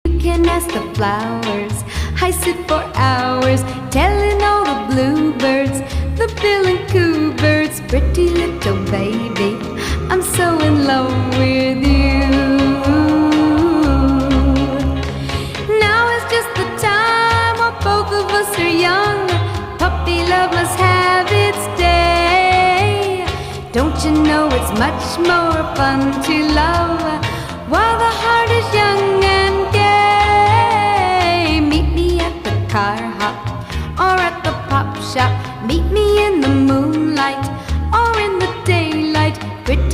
You can ask the flowers. I sit for hours telling all the bluebirds, the bill and coo birds, pretty little baby, I'm so in love with you. Now is just the time while both of us are young. Puppy love must have its day. Don't you know it's much more fun to love while the heart is young and